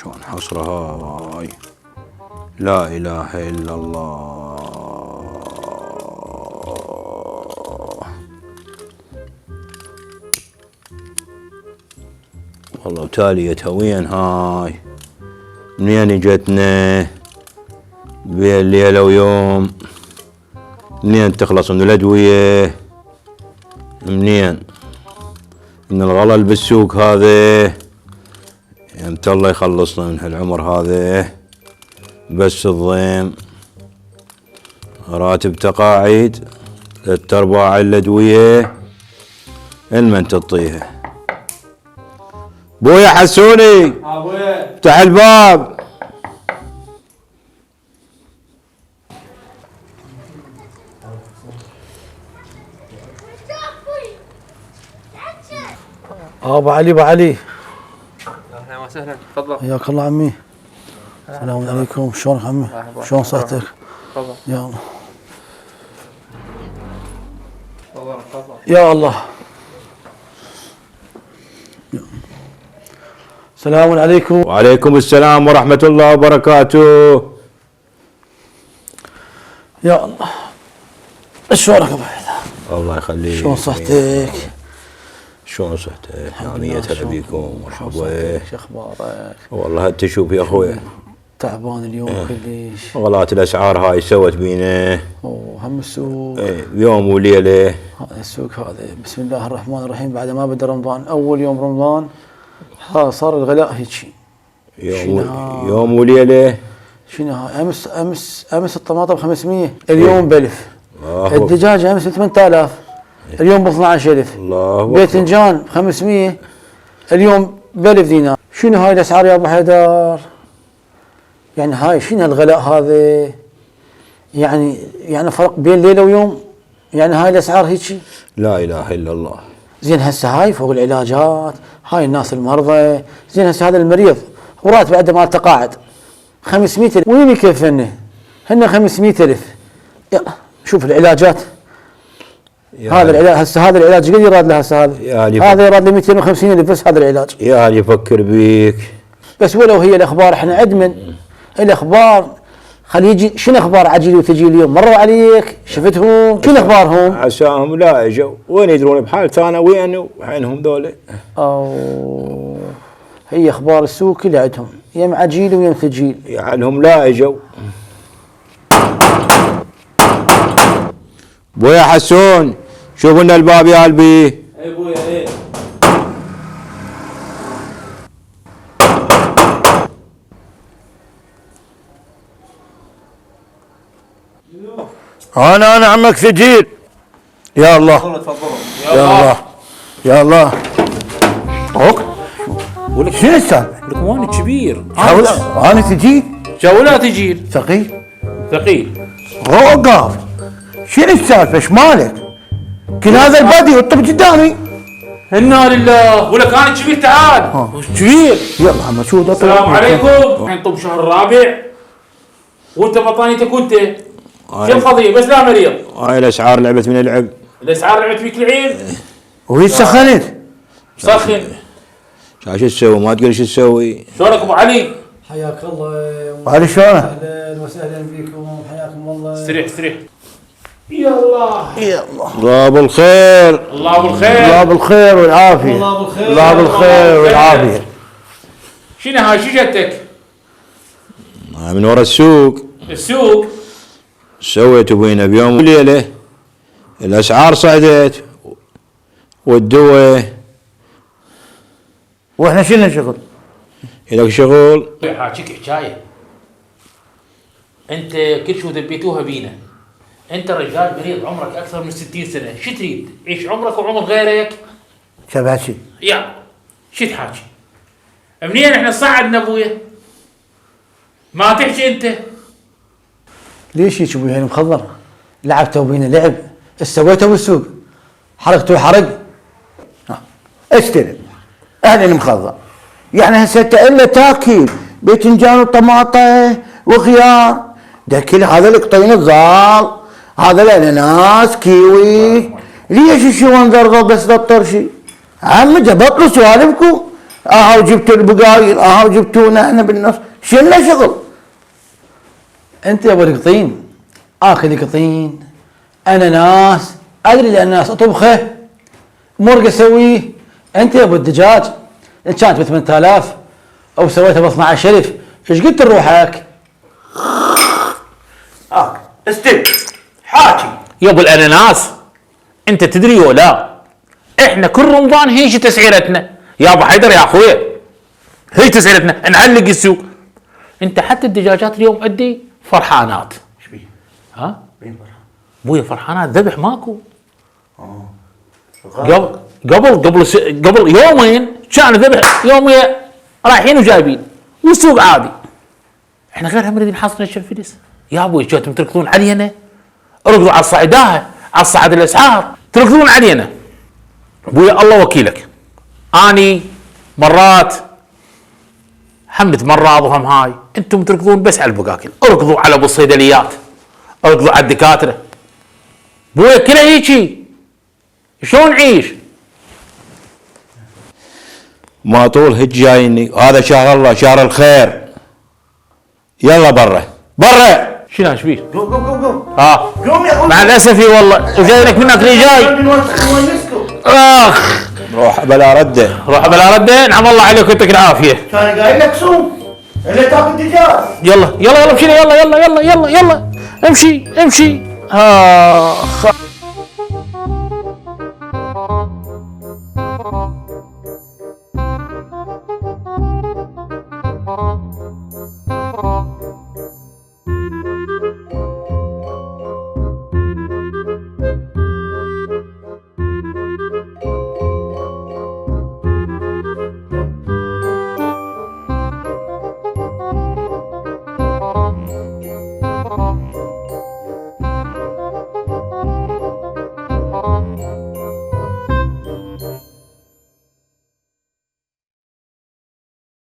شلون حصرها هاي. لا اله الا الله. والله وتاليتها وين هاي؟ منين اجتنا؟ بين ليلة ويوم. منين تخلص من الادوية؟ منين؟ من الغلل بالسوق هذا. يمت الله يخلصنا من هالعمر هذا. بس الضيم راتب تقاعد 3/4 الادوية المن تعطيها. بويا حسوني ابويا افتح الباب. ابو علي ابو علي اهلا وسهلا تفضل. حياك الله عمي. السلام عليكم. شلونك عمي؟ شلون صحتك؟ تفضل يا الله تفضل. يا الله. السلام عليكم. وعليكم السلام ورحمة الله وبركاته. يا الله شلونك ابو علي؟ الله يخليك. شلون صحتك؟ شلون صحتك؟ يعني هلا بيكم مرحبا. شو اخبارك؟ والله انت شوف يا اخوي تعبان اليوم كلش. غلات الاسعار هاي سوت بينا. اوه هم السوق. ايه يوم وليله. هذا السوق هذا بسم الله الرحمن الرحيم. بعد ما بدا رمضان اول يوم رمضان صار الغلاء هيك. يوم وليله. شنو هاي؟ امس الطماطم 500 اليوم ب1000. الدجاج امس 8000 اليوم ب 12000. الله اكبر. باذنجان 500 اليوم ب1000 دينار. شنو هاي الاسعار يا ابو حيدر؟ يعني هاي شنو الغلاء هذا؟ يعني فرق بين ليله ويوم. يعني هاي الاسعار هيك. لا اله الا الله. زين هسه هاي فوق العلاجات، هاي الناس المرضى، زين هسه هذا المريض وراتب عنده مال تقاعد 500,000 وين يكفنه؟ هن 500,000. شوف العلاجات. هذا العلاج هسه هذا العلاج قد يراد له هسه هذا يراد له 250,000 بس هذا العلاج. يا هل يفكر بيك. بس ولو هي الاخبار احنا عدمن الاخبار خلي يجي. شنو اخبار عجيل وتجي اليوم؟ مروا عليك شفتهم؟ شنو اخبارهم؟ عساهم لا اجوا وين يدرون بحالتي انا وين وحينهم ذولا. او هي اخبار السوق كلها عندهم يم عجيل ويم ثجيل. يعنهم لا اجوا. بويا حسون شوفوا لنا الباب يا قلبي. اي ابويا ايه. انا عمك ثجيل. يا الله تفضلوا. يا الله يا الله. اوك ولك شنو السالفه؟ لك واني كبير. انا ثجيل جولات تجيل ثقيل ثقيل. وقف. شنو السالفه؟ ايش مالك؟ كل هذا البادي والطب قدامي. انا لله. ولك انا كبير تعال. كبير. يلا عم شو السلام عليكم. الحين طب شهر الرابع وانت بطانيتك وانت شو القضيه؟ بس لا مريض. هاي الاسعار لعبت من اللعب. الاسعار لعبت فيك العين. وهي سخنت. سخن. شو تسوي؟ ما تقول شو تسوي. شلونك ابو علي؟ حياك الله. وعلي شلونك؟ اهلا وسهلا بكم. حياكم الله. استريح استريح. يا الله يا الله. الله بالخير. الله بالخير. الله بالخير والعافيه. الله بالخير. الله بالخير والعافيه. شنو هاي؟ شو جتك؟ من ورا السوق. السوق سويت بينا بيوم وليله الاسعار صعدت والدواء. واحنا شلنا شغل. لك شغل. حاجيك حكايه. انت كل شو ذبيتوها بينا. انت رجال مريض عمرك اكثر من 60 سنه، شو تريد؟ عيش عمرك وعمر غيرك؟ شباشي. يا شو تحاكي؟ منين احنا صعدنا ابويا؟ ما تحكي انت. ليش هيك ابوي؟ هاي مخضر. لعبتوا بينا لعب. ايش سويتوا بالسوق؟ حرقتوا حرق. استلم. اهلا مخضر. يعني هسه الا تاكل باذنجان وطماطه وخيار. ده كل هذا القطين الضال، هذا الاناناس كيوي. ليش الشوان ذرضه بس للطرشي؟ عم جبط له سوالفكم. اهو جبتوا البقايل، اهو جبتونا احنا بالنص، شلنا شغل. انت يا ابو القطين اكل قطين، انا ناس ادري لان ناس اطبخه مرق اسويه. انت يا ابو الدجاج ان كانت ب 8000 او سويتها ب 12000 ايش قلت لروحك؟ استلم حاكي يا ابو الاناناس، انت تدري ولا احنا كل رمضان هيش تسعيرتنا يا ابو حيدر يا اخويا، هي تسعيرتنا نعلق السوق. انت حتى الدجاجات اليوم ادي فرحانات. ايش بيه؟ ها بين فرحان؟ ابويا فرحانات ذبح ماكو. قبل يومين كان ذبح يوميا رايحين وجايبين والسوق عادي. احنا غير هم نريد نحصل الفلس يا ابوي. جيتم تركضون علينا، اركضوا على الصعيداها على الصعد الاسعار، تركضون علينا. ابويا الله وكيلك اني مرات حمد مرات وهم هاي انتم تركضون بس على البقاكل، اركضوا على ابو الصيدليات، اركضوا على الدكاتره. ابويا كله هيجي شلون نعيش؟ ما طول هج جايني، هذا شهر الله شهر الخير. يلا برا برا. شنو ايش فيه؟ قوم قوم قوم قوم ها قوم يا مع الاسف والله وجاي لك منك رجاي. نونسكم. اخ روح بلا رده. روح بلا رده. نعم الله عليك ويعطيك العافيه. كان قايل لك صوم الا تاكل دجاج. يلا يلا يلا مشينا، يلا يلا يلا يلا يلا امشي امشي. اخ